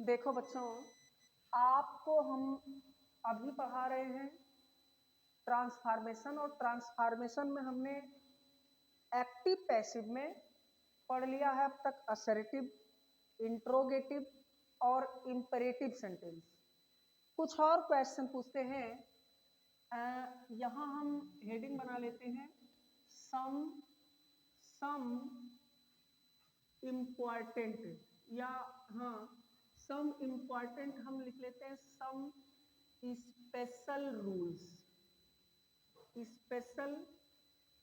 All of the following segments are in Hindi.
देखो बच्चों, आपको हम अभी पढ़ा रहे हैं ट्रांसफॉर्मेशन, और ट्रांसफॉर्मेशन में हमने एक्टिव पैसिव में पढ़ लिया है अब तक असर्टिव, इंट्रोगेटिव और इंपरेटिव सेंटेंस। कुछ और क्वेश्चन पूछते हैं। यहाँ हम हेडिंग बना लेते हैं सम इम्पॉर्टेंट, या हाँ सम इम्पॉर्टेंट हम लिख लेते हैं some special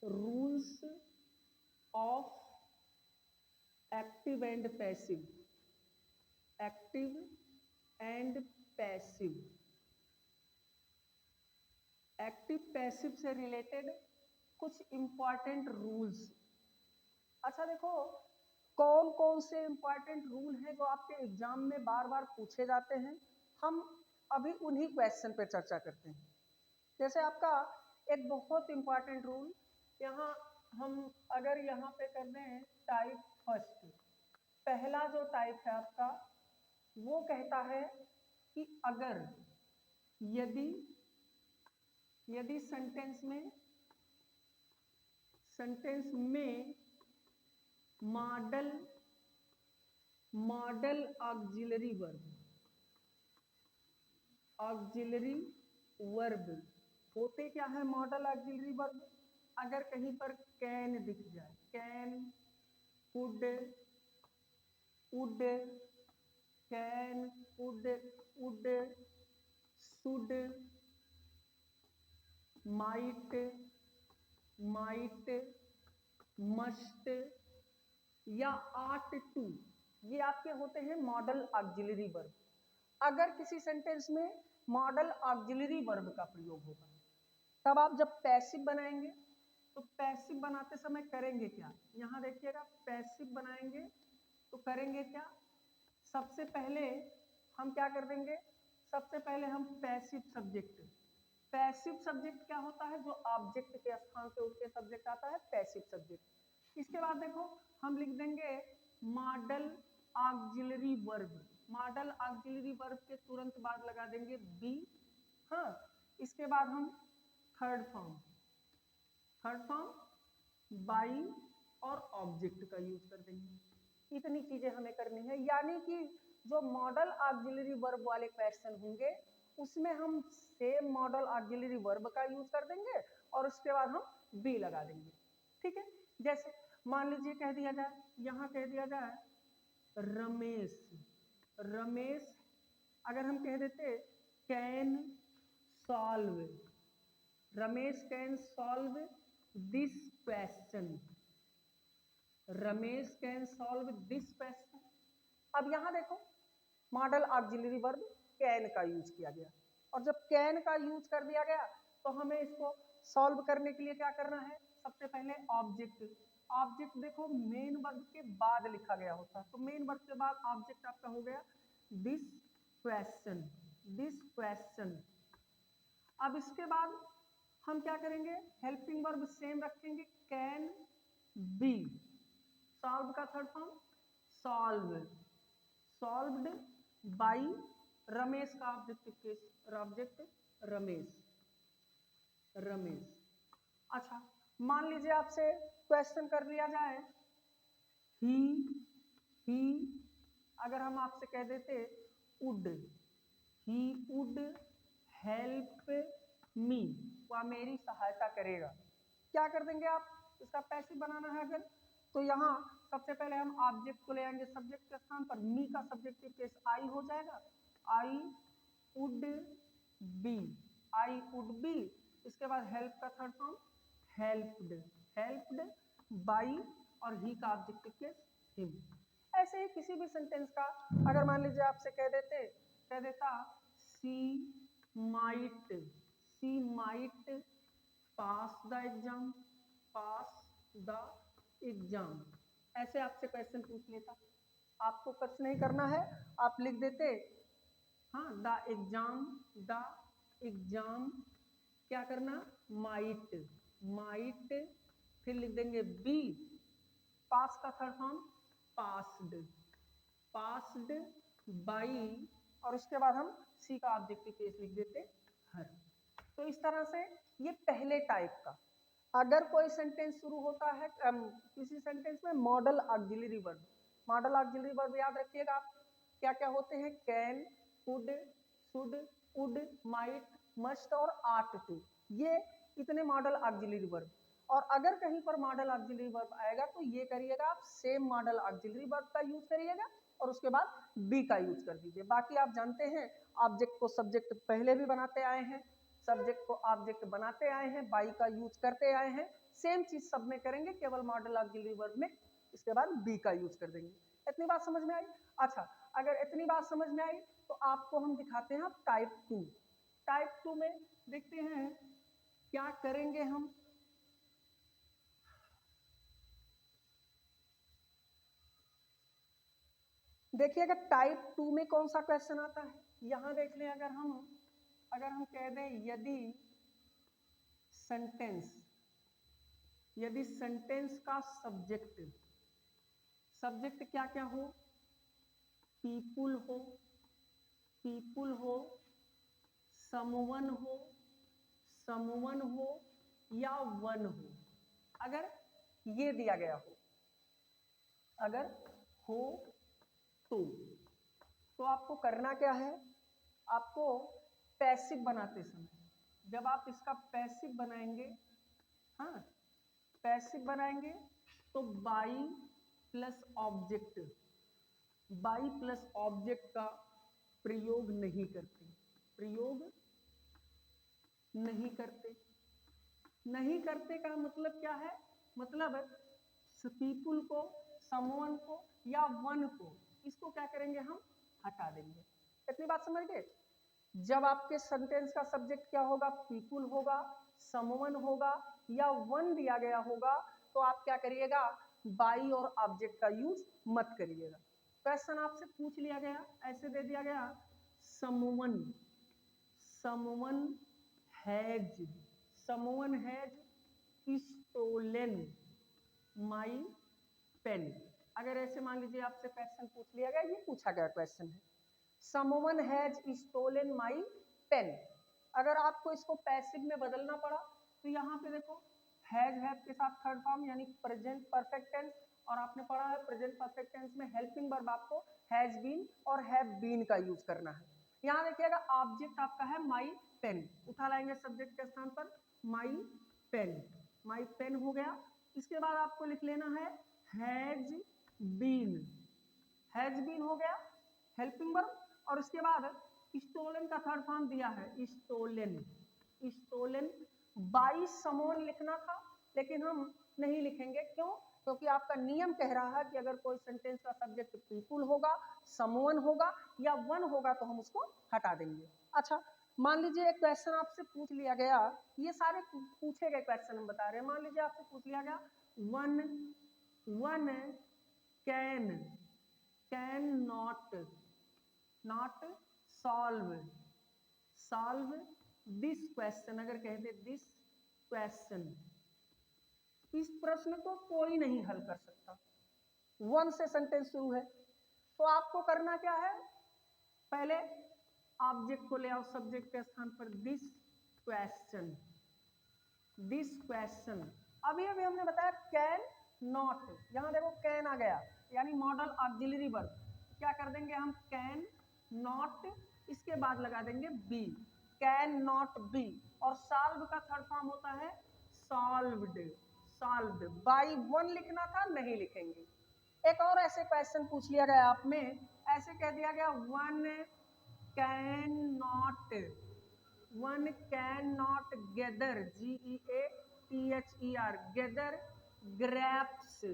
rules of active and passive, active and passive, active passive से रिलेटेड कुछ इंपॉर्टेंट रूल्स। अच्छा देखो, कौन कौन से इंपॉर्टेंट रूल हैं जो आपके एग्जाम में बार बार पूछे जाते हैं, हम अभी उन्हीं क्वेश्चन पे चर्चा करते हैं। जैसे आपका एक बहुत इंपॉर्टेंट रूल, यहाँ हम अगर यहाँ पे कर दें टाइप फर्स्ट, पहला जो टाइप है आपका वो कहता है कि अगर यदि सेंटेंस में मॉडल ऑक्सिलरी वर्ब होते क्या है? Model auxiliary verb. अगर कहीं पर कैन दिख जाए, can, could, can, could, should, might, must या आट टू, ये आपके होते हैं मॉडल ऑक्सिलरी वर्ब। अगर किसी सेंटेंस में मॉडल ऑक्सिलरी वर्ब का प्रयोग होगा, तब आप जब पैसिव बनाएंगे तो पैसिव बनाते समय करेंगे क्या? यहां देखिएगा, पैसिव बनाएंगे तो करेंगे क्या? सबसे पहले हम क्या कर देंगे? सबसे पहले हम पैसिव सब्जेक्ट क्या होता है? जो ऑब्जेक्ट के स्थान पे उसके सब्जेक्ट आता है, पैसिव सब्जेक्ट। इसके बाद देखो हम लिख देंगे model auxiliary verb. Model auxiliary verb के तुरंत बाद लगा देंगे बी। हाँ, इसके बाद हम थर्ड फॉर्म बाई और ऑब्जेक्ट का यूज कर देंगे। इतनी चीजें हमें करनी है, यानी कि जो मॉडल ऑक्सिलरी वर्ब वाले क्वेश्चन होंगे उसमें हम सेम मॉडल ऑक्सिलरी वर्ब का यूज कर देंगे और उसके बाद हम बी लगा देंगे। ठीक है, जैसे मान लीजिए कह दिया जाए, यहाँ कह दिया जाए रमेश, अगर हम कह देते can solve, Ramesh can solve this question, Ramesh can solve this question. अब यहां देखो मॉडल ऑक्सिलरी वर्ब कैन का यूज किया गया, और जब कैन का यूज कर दिया गया तो हमें इसको सॉल्व करने के लिए क्या करना है? सबसे पहले ऑब्जेक्ट देखो मेन वर्ब के बाद लिखा गया होता है, तो मेन वर्ब के बाद ऑब्जेक्ट आपका हो गया दिस क्वेश्चन। अब इसके बाद हम क्या करेंगे? हेल्पिंग वर्ब सेम रखेंगे, कैन बी। सॉल्व का third form solved by Ramesh का ऑब्जेक्ट रमेश। अच्छा, मान लीजिए आपसे क्वेश्चन कर दिया जाए ही, अगर हम आपसे कह देते ही वुड हेल्प मी, वह मेरी सहायता करेगा, क्या कर देंगे आप? इसका पैसिव बनाना है अगर, तो यहाँ सबसे पहले हम ऑब्जेक्ट को ले आएंगे सब्जेक्ट के स्थान पर, मी का सब्जेक्टिव केस आई हो जाएगा, आई वुड बी। इसके बाद हेल्प का थर्ड फॉर्म हेल्प्ड बाई, और ही का ऑब्जेक्टिव केस हिम। ऐसे ही किसी भी सेंटेंस का अगर मान लीजिए आपसे कह देता सी माइट पास द एग्जाम, ऐसे आपसे क्वेश्चन पूछ लेता, आपको कुछ नहीं करना है, आप लिख देते हाँ द एग्जाम क्या करना? माइट, फिर लिख देंगे बी, पास का थर्ड फॉर्म पास्ड बाई, और उसके बाद हम सी का ऑब्जेक्टिव केस लिख देते हर। तो इस तरह से ये पहले टाइप का। अगर कोई सेंटेंस शुरू होता है किसी सेंटेंस में model auxiliary verb, model auxiliary verb याद रखिएगा आप क्या क्या होते हैं, can, could, should, would, might, must और आर्ट टू, ये इतने मॉडल ऑक्सिलरी वर्ब। और अगर कहीं पर मॉडल ऑक्सिलरी वर्ब आएगा तो ये करिएगा आप सेम मॉडल ऑक्सिलरी वर्ब का यूज करिएगा और उसके बाद बी का यूज कर दीजिए। बाकी आप जानते हैं ऑब्जेक्ट को सब्जेक्ट पहले भी बनाते आए हैं, सब्जेक्ट को ऑब्जेक्ट बनाते आए हैं, बाई का यूज करते आए हैं, सेम चीज सब में करेंगे, केवल मॉडल ऑक्सिलरी वर्ब में इसके बाद बी का यूज कर देंगे। इतनी बात समझ में आई? अच्छा, अगर इतनी बात समझ में आई तो आपको हम दिखाते हैं टाइप 2। टाइप 2 में देखते हैं क्या करेंगे हम। देखिएगा टाइप 2 में कौन सा क्वेश्चन आता है, यहां देख लें। अगर हम कह दें यदि सेंटेंस का सब्जेक्ट क्या क्या हो, पीपुल हो, समवन हो या वन हो, अगर ये दिया गया हो, अगर हो तो आपको करना क्या है, आपको पैसिव बनाते समय जब आप इसका पैसिव बनाएंगे, हाँ पैसिव बनाएंगे तो बाई प्लस ऑब्जेक्ट का प्रयोग नहीं करते का मतलब क्या है, मतलब पीपुल को, समवन को या वन को, इसको क्या करेंगे हम हटा देंगे। इतनी बात समझ गए? जब आपके सेंटेंस का सब्जेक्ट क्या होगा, पीपुल होगा, समवन होगा या वन दिया गया होगा, तो आप क्या करिएगा, बाई और ऑब्जेक्ट का यूज मत करिएगा। क्वेश्चन आपसे पूछ लिया गया, ऐसे दे दिया गया, someone has stolen my pen. अगर ऐसे मान लीजिए आपसे क्वेश्चन पूछ लिया गया, ये पूछा गया क्वेश्चन है, someone has stolen my pen. अगर आपको इसको पैसिव में बदलना पड़ा तो यहाँ पे देखो हैज के साथ थर्ड फॉर्म यानी प्रेजेंट परफेक्ट टेंस, और आपने पढ़ा है प्रेजेंट परफेक्ट टेंस में हेल्पिंग वर्ब आपको हैज बीन और हैव बीन का यूज करना है। यहाँ देखिएगा ऑब्जेक्ट आपका है माई पेन, उठा लाएंगे सब्जेक्ट के स्थान पर माई पेन हो गया। इसके बाद आपको लिख लेना है हैज बीन हो गया हेल्पिंग वर्ब, और उसके बाद स्टोलन का थर्ड फॉर्म दिया है स्टोलन बाई समवन लिखना था, लेकिन हम नहीं लिखेंगे। क्यों? क्योंकि आपका नियम कह रहा है कि अगर कोई सेंटेंस का सब्जेक्ट पीपुल होगा, समवन होगा या वन होगा तो हम उसको हटा देंगे। अच्छा, मान लीजिए एक क्वेश्चन आपसे पूछ लिया गया, ये सारे पूछे गए क्वेश्चन हम बता रहे हैं। मान लीजिए आपसे पूछ लिया गया one can not solve this question. अगर कहते दिस क्वेश्चन, इस प्रश्न को कोई नहीं हल कर सकता, वन से सेंटेंस शुरू है, तो आपको करना क्या है, पहले ऑब्जेक्ट को ले आओ सब्जेक्ट के स्थान पर, दिस क्वेश्चन। अभी हमने बताया कैन नॉट, यहां देखो कैन आ गया यानी मॉडल ऑक्सिलरी वर्ब, क्या कर देंगे हम, कैन नॉट, इसके बाद लगा देंगे बी, कैन नॉट बी, और सॉल्व का थर्ड फॉर्म होता है सॉल्व्ड। बाई वन लिखना था, नहीं लिखेंगे। एक और ऐसे क्वेश्चन पूछ लिया गया आप में, ऐसे कह दिया गया one can not gather GEATHER gather grapes,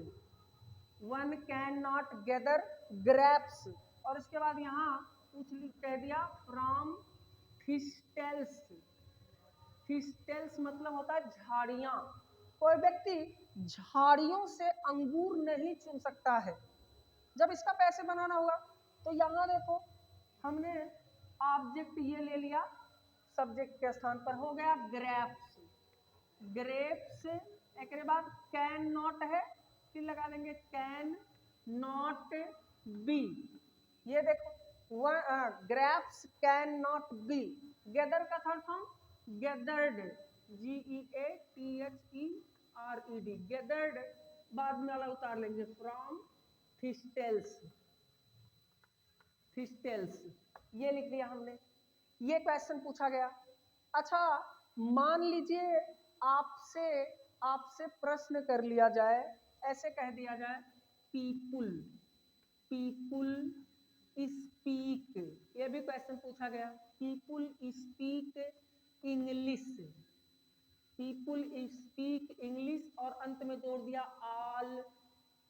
one can not gather grapes, और इसके बाद यहाँ कह दिया फ्रॉम थिस्टेल्स मतलब होता है झाड़ियां, कोई व्यक्ति झाड़ियों से अंगूर नहीं चुन सकता है। जब इसका पैसे बनाना होगा तो यहाँ देखो हमने ऑब्जेक्ट ये ले लिया, सब्जेक्ट के स्थान पर हो गया ग्रेप्स, एक बाद कैन नॉट है, फिर लगा देंगे कैन नॉट बी। ये देखो grapes cannot be, gather का third form gathered, GEATHERED, gathered बाद में वाला उतार लेंगे from thistles, thistles, ये लिख दिया हमने। ये क्वेश्चन पूछा गया। अच्छा मान लीजिए आपसे आपसे प्रश्न कर लिया जाए, ऐसे कह दिया जाए पीपुल, पीपुल स्पीक, ये भी क्वेश्चन पूछा गया, people speak English, people speak English, और अंत में जोड़ दिया all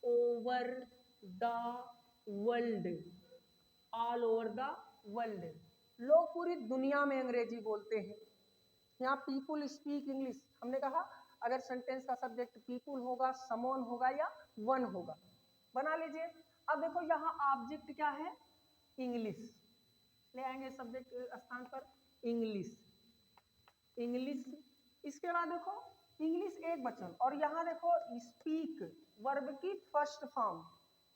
over the world, all over the world, लोग पूरी दुनिया में अंग्रेजी बोलते हैं। यहाँ पीपुल स्पीक इंग्लिश, हमने कहा अगर सेंटेंस का सब्जेक्ट पीपुल होगा, समवन होगा या वन होगा, बना लीजिए। अब देखो यहाँ ऑब्जेक्ट क्या है, इंग्लिश, ले आएंगे सब्जेक्ट स्थान पर इंग्लिश, इंग्लिश। इसके बाद देखो इंग्लिश एक वचन, और यहाँ देखो स्पीक वर्ब की फर्स्ट फॉर्म,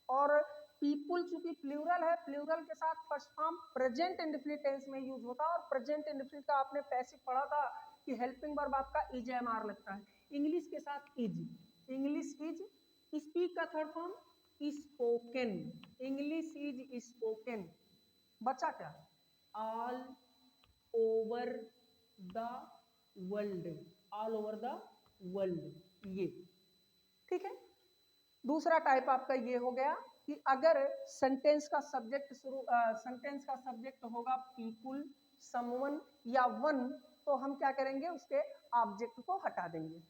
और पीपुल चूंकि प्लूरल है, प्लूरल के साथ first form present indefinite tense में यूज होता है, और प्रेजेंट इंडेफिनिट का आपने पैसिव पढ़ा था कि हेल्पिंग वर्ब आपका इज एम आर लगता है, इंग्लिश के साथ इज, इंग्लिश इज, स्पीक का third form spoken, English is spoken, बचा क्या, all over the world, all over the world, ये ठीक है। दूसरा टाइप आपका ये हो गया कि अगर सेंटेंस का सब्जेक्ट सेंटेंस का सब्जेक्ट होगा पीपुल, समवन या वन, तो हम क्या करेंगे, उसके ऑब्जेक्ट को हटा देंगे।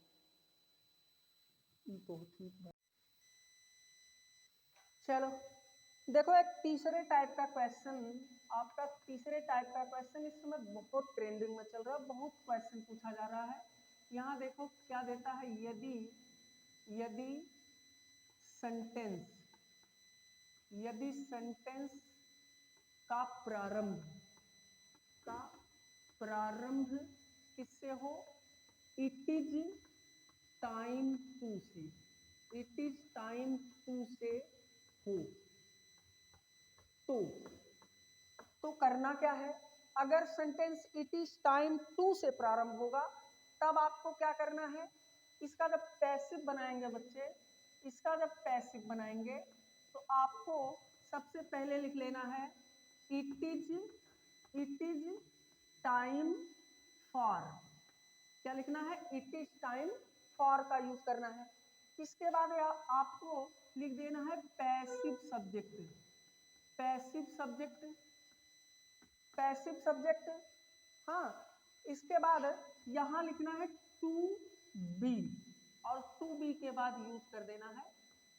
तो ठीक है, चलो देखो एक तीसरे टाइप का क्वेश्चन, आपका तीसरे टाइप का क्वेश्चन इस समय बहुत ट्रेंडिंग में चल रहा है, बहुत क्वेश्चन पूछा जा रहा है। यहाँ देखो क्या देता है, यदि यदि सेंटेंस, यदि सेंटेंस का प्रारंभ किससे हो, it is time to say, it is time to say हो, तो करना क्या है, अगर sentence it is time to say प्रारंभ होगा तब आपको क्या करना है, इसका जब पैसिव बनाएंगे बच्चे, इसका जब पैसिव बनाएंगे तो आपको सबसे पहले लिख लेना है इट इज टाइम फॉर, क्या लिखना है, इट इज टाइम फॉर का यूज करना है। इसके बाद आपको लिख देना है passive subject, passive subject, passive subject, हाँ। इसके बाद यहाँ लिखना है टू बी, और टू बी के बाद यूज कर देना है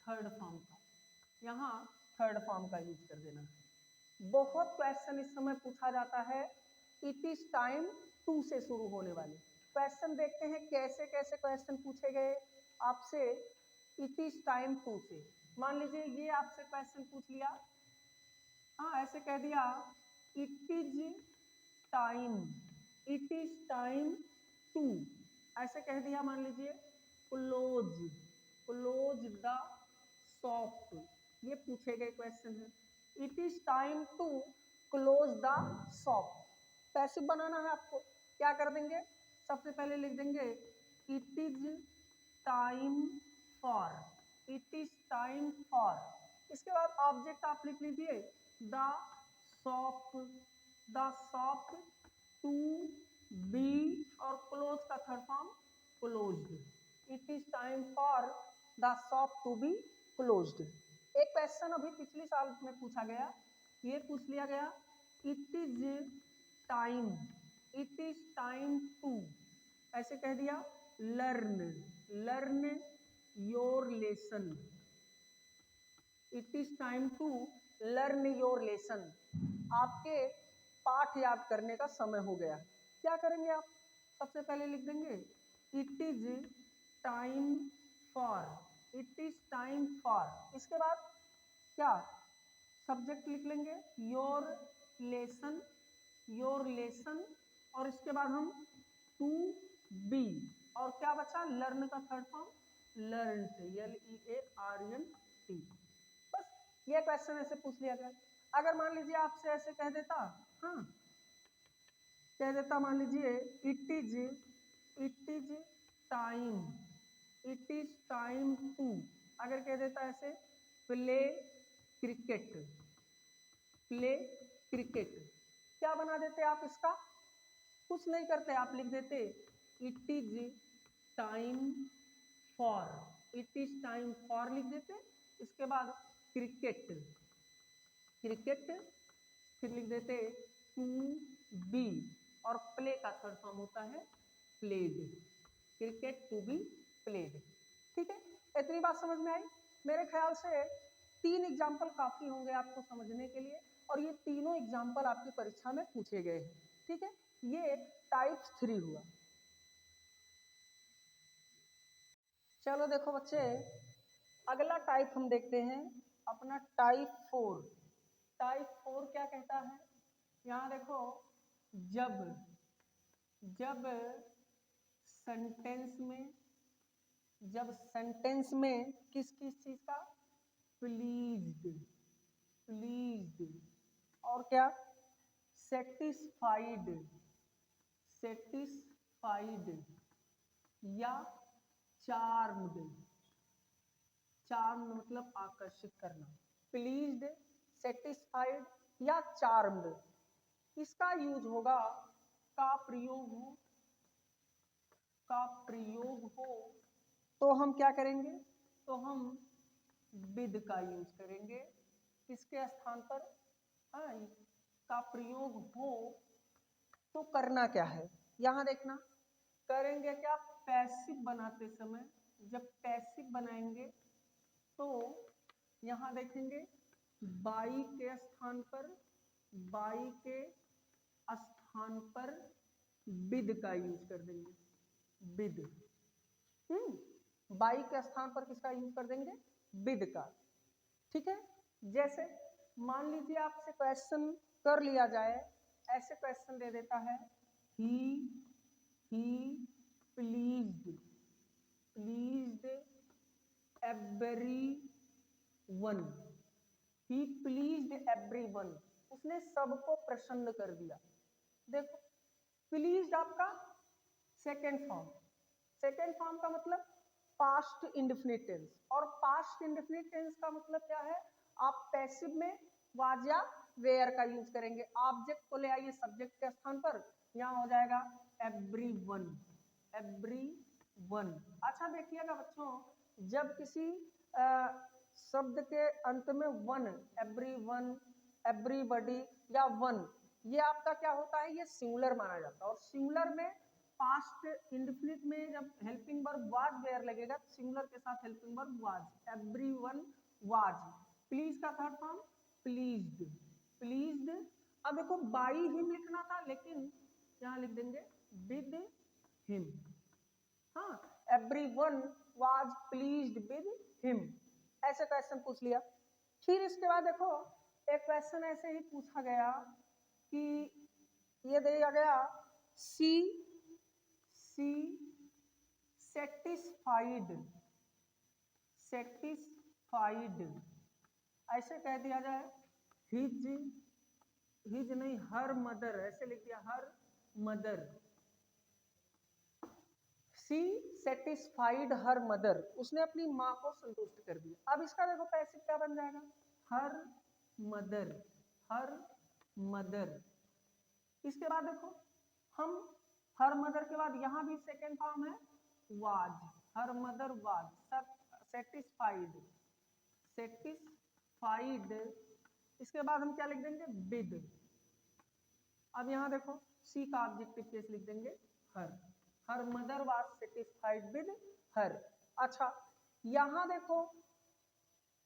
थर्ड फॉर्म का, यहाँ थर्ड फॉर्म का यूज कर देना है। बहुत क्वेश्चन इस समय पूछा जाता है इट इज टाइम टू से शुरू होने वाले क्वेश्चन, देखते हैं कैसे कैसे क्वेश्चन पूछे गए आपसे इट इज टाइम टू से। मान लीजिए ये आपसे क्वेश्चन पूछ लिया, हाँ ऐसे कह दिया इट इज टाइम टू, ऐसे कह दिया, मान लीजिए क्लोज द शॉप, ये पूछे गए क्वेश्चन है, it is time to close the shop. Passive बनाना है आपको, क्या कर देंगे, सबसे पहले लिख देंगे it is time for, it is time for. इसके बाद ऑब्जेक्ट आप लिख लीजिए द शॉप टू बी, और क्लोज का third form closed, it is time for the shop to be closed. एक क्वेश्चन अभी पिछले साल में पूछा गया, ये पूछ लिया गया इट इज टाइम टू, ऐसे कह दिया learn your lesson, it is time to learn your lesson, आपके पाठ याद करने का समय हो गया। क्या करेंगे आप, सबसे पहले लिख देंगे it is time for, it is time for. इसके बाद क्या, सब्जेक्ट लिख लेंगे योर लेसन, और इसके बाद हम टू बी, और क्या बचा, लर्न का थर्ड फॉर्म लर्न, LEARNT। बस ये क्वेश्चन ऐसे पूछ लिया गया। अगर मान लीजिए आपसे ऐसे कह देता, हाँ कह देता, मान लीजिए it is time, it is time to, अगर कह देता ऐसे प्ले क्रिकेट, प्ले क्रिकेट, क्या बना देते आप इसका? कुछ नहीं करते, आप लिख देते it is time for, it is time for लिख देते, इसके बाद क्रिकेट, क्रिकेट फिर लिख देते टू बी, और प्ले का थर्ड फॉर्म होता है played, cricket to be played. ठीक है, इतनी बात समझ में आई? मेरे ख्याल से 3 एग्जाम्पल काफी होंगे आपको समझने के लिए, और ये तीनों एग्जाम्पल आपकी परीक्षा में पूछे गए हैं। ठीक है, ये टाइप 3 हुआ। चलो देखो बच्चे, अगला टाइप हम देखते हैं अपना टाइप 4। टाइप 4 क्या कहता है? यहाँ देखो, जब जब सेंटेंस में, जब सेंटेंस में किस किस चीज का? प्लीज्ड, प्लीज्ड, और क्या? सेटिस्फाइड, सेटिस्फाइड, या चार्म्ड, चार्म मतलब आकर्षित करना, प्लीज्ड, सेटिस्फाइड या चार्म्ड, इसका यूज होगा, का प्रयोग हो, का प्रयोग हो तो हम क्या करेंगे? तो हम विद का यूज करेंगे, किसके स्थान पर? का प्रयोग हो तो करना क्या है? यहां देखना, करेंगे क्या? पैसिव बनाते समय, जब पैसिव बनाएंगे तो यहां देखेंगे बाई के स्थान पर, बाई के स्थान पर विद का यूज कर देंगे, विद। बाई के स्थान पर किसका यूज कर देंगे? विद का। ठीक है, जैसे मान लीजिए आपसे क्वेश्चन कर लिया जाए, ऐसे क्वेश्चन दे देता है, ही प्लीज्ड, प्लीज्ड एवरीवन, ही प्लीज्ड एवरीवन, उसने सबको प्रसन्न कर दिया। देखो, प्लीज्ड आपका सेकेंड फॉर्म, सेकेंड फॉर्म का मतलब पास्ट इंडेफिनिट टेंस, और पास्ट इंडेफिनिट टेंस का मतलब क्या है? आप पैसिव में वाज या वेयर का यूज करेंगे, ऑब्जेक्ट को ले आइए सब्जेक्ट के स्थान पर, यहाँ हो जाएगा एवरीवन, एवरीवन। अच्छा देखिएगा बच्चों, जब किसी शब्द के अंत में वन, एवरीवन, एवरीबॉडी या वन, ये आपका क्या होता है? ये सिंगुलर माना जाता है, और सिंगुलर में पास्ट इंडेफिनिट में जब हेल्पिंग वर्ब वाज वेयर लगेगा, सिंगुलर के साथ helping verb was, everyone was. Please का थर्ड फॉर्म प्लीज्ड, प्लीज्ड। अब देखो बाई हिम लिखना था, लेकिन यहाँ लिख देंगे विद हिम। हाँ, everyone was pleased with him, ऐसे क्वेश्चन पूछ लिया। फिर इसके बाद देखो, एक क्वेश्चन ऐसे ही पूछा गया कि ये दिया गया, सी सेटिस्फाइड, सेटिस्फाइड, ऐसे कह दिया जाए, हिज, हिज नहीं हर मदर, ऐसे लिख दिया हर मदर, सी सेटिस्फाइड हर मदर, उसने अपनी माँ को संतुष्ट कर दिया। अब इसका देखो पैसिव क्या बन जाएगा? Her mother, her mother. इसके बाद देखो, हम हर मदर के बाद यहाँ भी सेकेंड फॉर्म है was, her mother was, satisfied, satisfied. इसके बाद हम क्या लिख देंगे? विद। अब यहाँ देखो, सी का ऑब्जेक्टिव केस लिख देंगे her, her mother was satisfied with her. अच्छा, यहाँ देखो,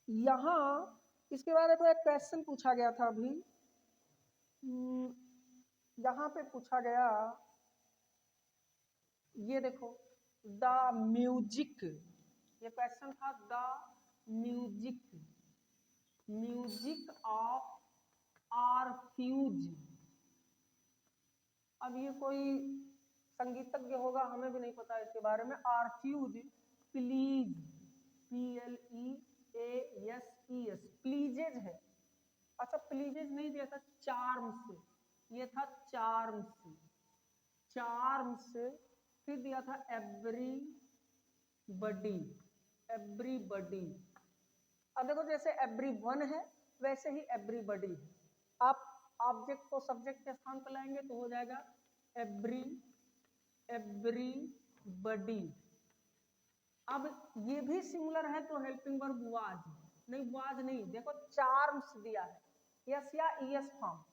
यहाँ इसके बाद देखो एक क्वेश्चन पूछा गया था अभी, यहाँ पे पूछा गया, ये देखो, द म्यूजिक, ये क्वेश्चन था, द म्यूजिक, म्यूजिक ऑफ आरफ्यूज। अब ये कोई संगीतज्ञ होगा, हमें भी नहीं पता इसके बारे में। आरफ्यूज, प्लीज, PLEASES, प्लीजेज है। अच्छा प्लीजेज नहीं दिया था, चार्म्स, ये था चार्म्स, चार्म्स। फिर दिया था एवरी बडी, एवरीबडी। अब देखो जैसे एवरीवन है वैसे ही एवरीबडी है। आप ऑब्जेक्ट को सब्जेक्ट के स्थान पर लाएंगे तो हो जाएगा एवरीबडी। अब ये भी सिंगुलर है तो हेल्पिंग वर्ब वाज, नहीं वाज नहीं, देखो चार्म्स दिया है, यस या ईएस फॉर्म।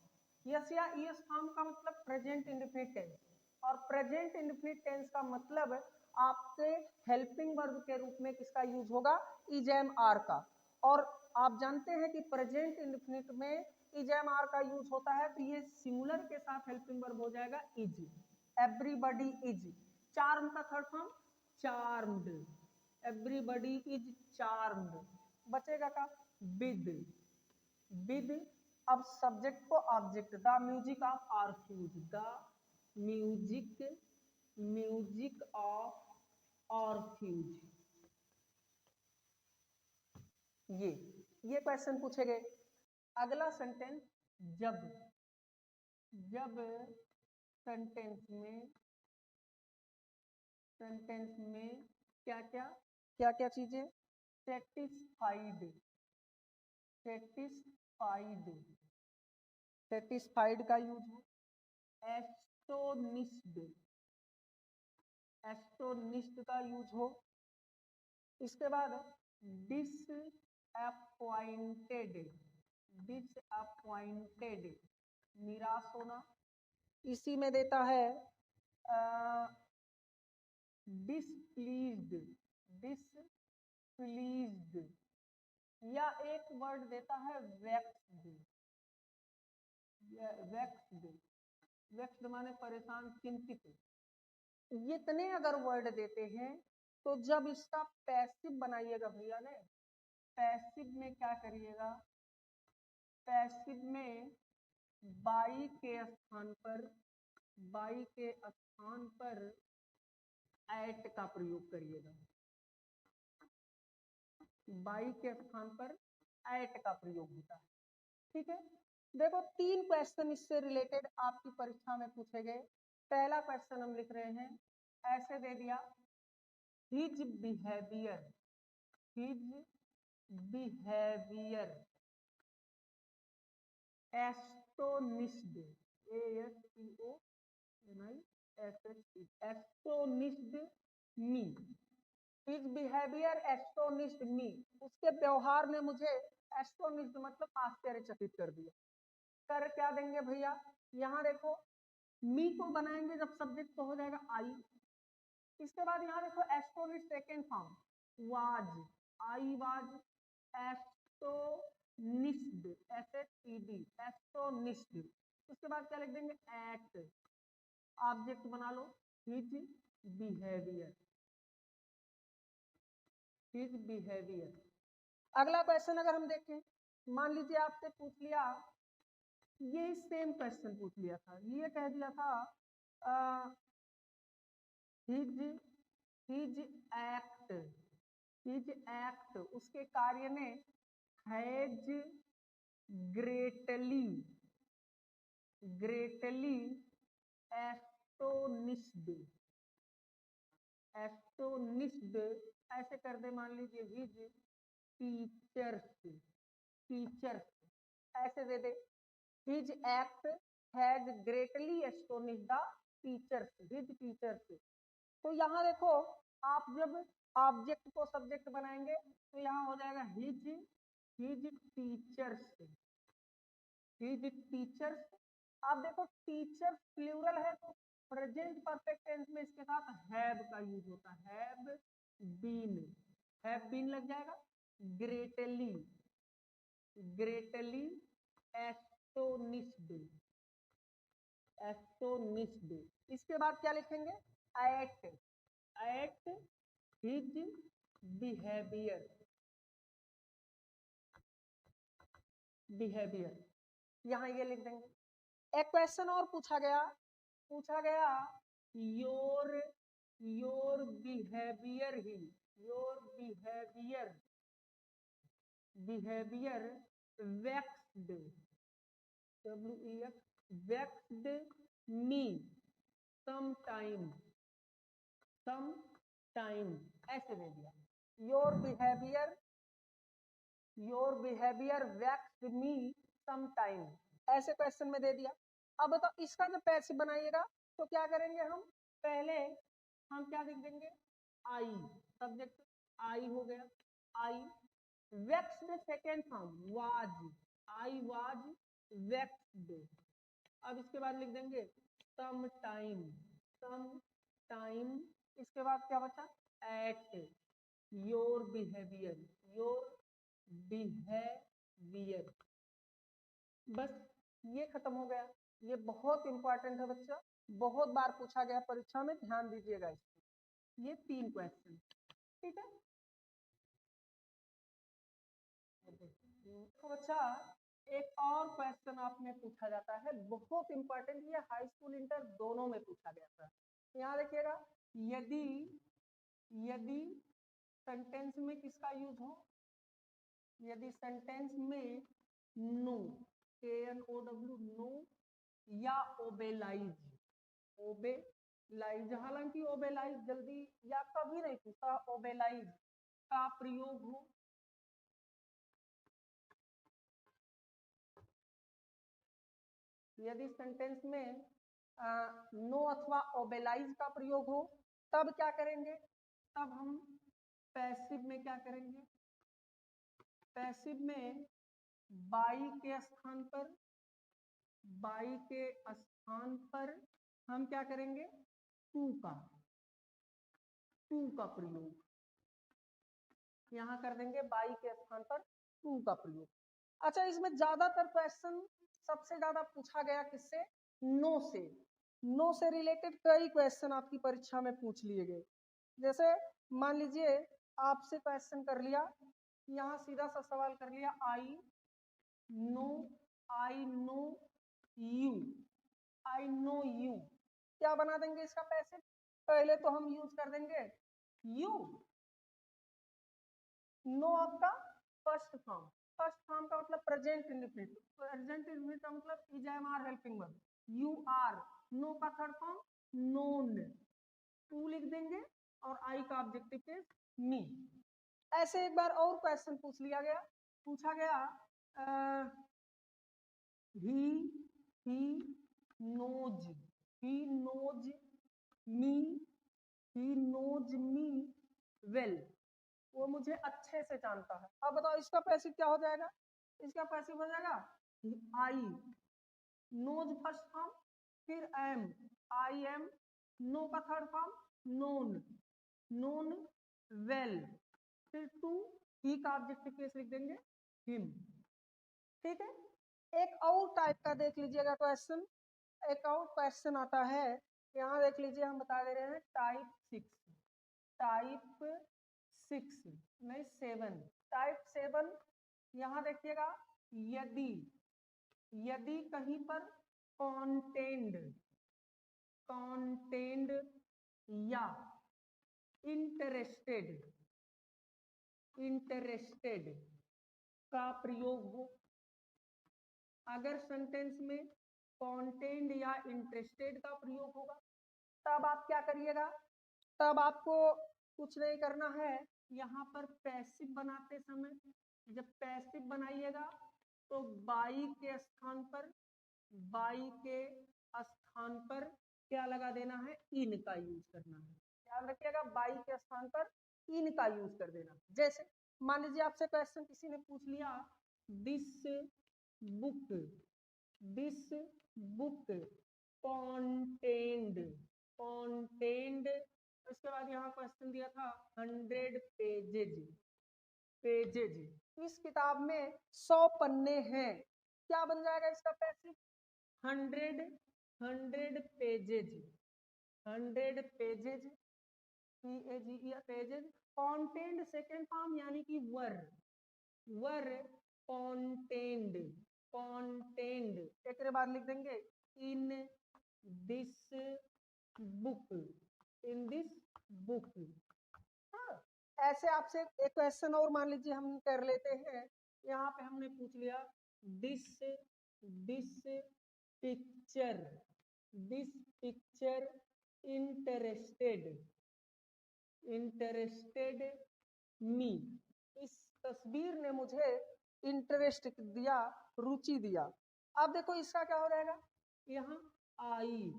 यस या ईएस फॉर्म का मतलब प्रेजेंट इंडेफिनिट टेंस, और प्रेजेंट इंडेफिनिट टेंस का मतलब आपके हेल्पिंग वर्ब के रूप में किसका यूज होगा, इजैम आर का। और आप जानते हैं कि प्रेजेंट इंडेफिनिट में इजैम आर का यूज होता है, तो ये सिंगुलर के साथ हेल्पिंग वर्ब हो जाएगा इज, एवरीबडी इज। चार्म का third form charmed, everybody is charmed. बचेगा का विद, विद। अब सब्जेक्ट को object, the music of Orpheus, the music, music of Orpheus. ये क्वेश्चन पूछे गए। अगला सेंटेंस जब, जब सेंटेंस में क्या क्या क्या क्या चीजें, सेटिस्फाइड, सेटिस्फाइड, सेटिस्फाइड का यूज हो, एस्टोनिश्ड, एस्टोनिश्ड का यूज हो। इसके बाद डिसअपॉइंटेड, डिसअपॉइंटेड निराश होना। इसी में देता है डिसप्लीज्ड, डिसप्लीज्ड, या एक वर्ड देता है वेक्स्ड, वेक्स्ड, वेक्स्ड माने परेशान, चिंतित। इतने अगर वर्ड देते हैं तो जब इसका पैसिव बनाइएगा भैया ने, पैसिव में क्या करिएगा, पैसिव में बाई के स्थान पर, बाई के स्थान पर एट का प्रयोग करिएगा, बाई के स्थान पर एट का प्रयोग होता है। ठीक है, देखो 3 क्वेश्चन इससे रिलेटेड आपकी परीक्षा में पूछे गए। पहला क्वेश्चन हम लिख रहे हैं, ऐसे दे दिया, his behaviour, his behaviour astonished, ASTONISHD, astonished me, his behaviour astonished me, उसके व्यवहार ने मुझे, एस्टोनिश्ड मतलब आश्चर्यचकित कर दिया। कर क्या देंगे भैया, यहाँ देखो मी को बनाएंगे जब सब्जेक्ट तो हो जाएगा आई। इसके बाद यहाँ देखो astonished second form was, I was astonished, SHED, astonished. उसके बाद क्या लिख देंगे, एट, ऑब्जेक्ट बना लो हिज बिहेवियर, हिज बिहेवियर। अगला क्वेश्चन अगर हम देखें, मान लीजिए आपसे पूछ लिया, ये सेम क्वेश्चन पूछ लिया था, ये कह दिया था his, his act, his act, उसके कार्य ने has greatly, greatly astonished, astonished ऐसे कर दे, मान लीजिए हिज टीचर्स, टीचर्स ऐसे दे दे, his act has greatly astonished the teachers, his teachers. तो यहाँ देखो आप जब ऑब्जेक्ट को सब्जेक्ट बनाएंगे तो यहाँ हो जाएगा his, his teachers, his teachers. आप देखो टीचर्स प्लूरल है तो प्रेजेंट परफेक्ट टेंस में इसके साथ हैव का यूज होता है, हैव बीन लग जाएगा। Greatly, greatly astonished, astonished. इसके बाद क्या लिखेंगे, at, at his behaviour, behaviour यहाँ ये लिख देंगे। एक क्वेश्चन और पूछा गया, पूछा गया your, your behaviour he, your behaviour, behaviour vexed vexed me sometime ऐसे दे दिया। Your behaviour vexed me sometime ऐसे क्वेश्चन में दे दिया। अब बताओ इसका जब पैसिव बनाइएगा तो क्या करेंगे हम, पहले हम क्या लिख देंगे, आई, सब्जेक्ट आई हो गया, I vexed second form was, I was vexed. अब इसके बाद लिख देंगे सम टाइम, इसके बाद क्या बचा, एट योर बिहेवियर, बस ये खत्म हो गया। ये बहुत इंपॉर्टेंट है बच्चा, बहुत बार पूछा गया परीक्षा में, ध्यान दीजिएगा इसमें। ये 3 क्वेश्चन, ठीक है। तो बच्चा एक और क्वेश्चन आपने पूछा जाता है, बहुत इंपॉर्टेंट, ये हाई स्कूल इंटर दोनों में पूछा गया था। यहाँ देखिएगा, यदि सेंटेंस में किसका यूज हो, यदि सेंटेंस में नो, KNOW, नो या ओबेलाइज, हालांकि ओबेलाइज जल्दी या कभी नहीं पूछा, ओबेलाइज का प्रयोग हो, यदि सेंटेंस में नो अथवा ओबेलाइज का प्रयोग हो, तब क्या करेंगे, तब हम पैसिव में क्या करेंगे, पैसिव में बाई के स्थान पर हम क्या करेंगे, टू का प्रयोग यहां कर देंगे, बाई के स्थान पर टू का प्रयोग। अच्छा, इसमें ज्यादातर क्वेश्चन सबसे ज्यादा पूछा गया किससे, नो से रिलेटेड कई क्वेश्चन आपकी परीक्षा में पूछ लिए गए। जैसे मान लीजिए आपसे क्वेश्चन कर लिया, यहाँ सीधा सा सवाल कर लिया, आई नो यू, क्या बना देंगे इसका पैसिव, पहले तो हम यूज कर देंगे यू, नो आपका फर्स्ट फॉर्म का मतलब प्रेजेंट इंडेफिनिट, का मतलब is, am, are helping verb, you are, know का थर्ड फॉर्म नोन, टू लिख देंगे और आई का ऑब्जेक्टिव केस मी। ऐसे एक बार और क्वेश्चन पूछा गया, he knows me well, वो मुझे अच्छे से जानता है। अब बताओ इसका पैसिव क्या हो जाएगा, इसका पैसिव हो जाएगा आई, नोज फर्स्ट फॉर्म, फिर एम, आई एम, नो का थर्ड फॉर्म नोन वेल, फिर टू, ही का ऑब्जेक्टिव केस लिख देंगे हिम, ठीक है। एक और टाइप का देख लीजिएगा क्वेश्चन, एक और क्वेश्चन आता है, यहाँ देख लीजिए, हम बता दे रहे हैं टाइप 7, यहाँ देखिएगा, यदि कहीं पर कॉन्टेंड या इंटरेस्टेड का प्रयोग हो, अगर सेंटेंस में कॉन्टेंड या इंटरेस्टेड का प्रयोग होगा, तब आप क्या करिएगा, तब आपको कुछ नहीं करना है, यहाँ पर पैसिव बनाते समय, जब पैसिव बनाइएगा तो बाई के स्थान पर क्या लगा देना है, इन का यूज करना है, ध्यान रखिएगा, बाई के स्थान पर इन का यूज कर देना। जैसे मान लीजिए आपसे क्वेश्चन किसी ने पूछ लिया, दिस बुक कॉन्टेंड, इसके बाद यहाँ क्वेश्चन दिया था 100 पेजेज, इस किताब में 100 पन्ने हैं, क्या बन जाएगा इसका passive, 100 pages, pages, contained second form यानी कि वर कॉन्टेंड, एक बार लिख देंगे इन दिस बुक। हाँ, ऐसे आपसे एक क्वेश्चन और मान लीजिए हम कर लेते हैं, यहाँ पे हमने पूछ लिया this this picture this picture interested interested me, इस तस्वीर ने मुझे इंटरेस्ट दिया, रुचि दिया। अब देखो इसका क्या हो जाएगा, यहाँ I,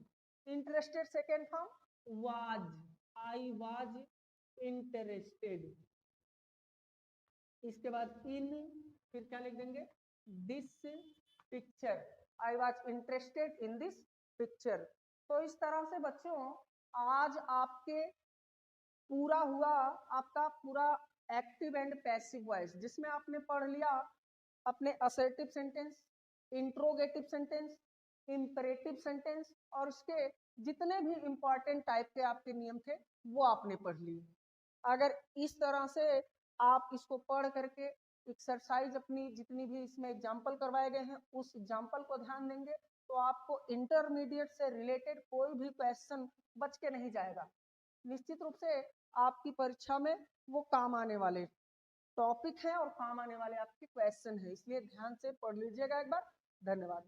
interested second form was, I was interested. इसके बाद इन, फिर क्या लिख देंगे, this picture, I was interested in this picture. तो इस तरह से बच्चों आज आपके पूरा हुआ आपका पूरा एक्टिव एंड पैसिव वॉइस, जिसमें आपने पढ़ लिया अपने assertive sentence, interrogative sentence, imperative sentence और उसके जितने भी इंपॉर्टेंट टाइप के आपके नियम थे वो आपने पढ़ लिए। अगर इस तरह से आप इसको पढ़ करके एक्सरसाइज अपनी जितनी भी इसमें एग्जाम्पल करवाए गए हैं उस एग्जाम्पल को ध्यान देंगे तो आपको इंटरमीडिएट से रिलेटेड कोई भी क्वेश्चन बच के नहीं जाएगा। निश्चित रूप से आपकी परीक्षा में वो काम आने वाले टॉपिक है और काम आने वाले आपके क्वेश्चन है, इसलिए ध्यान से पढ़ लीजिएगा एक बार। धन्यवाद।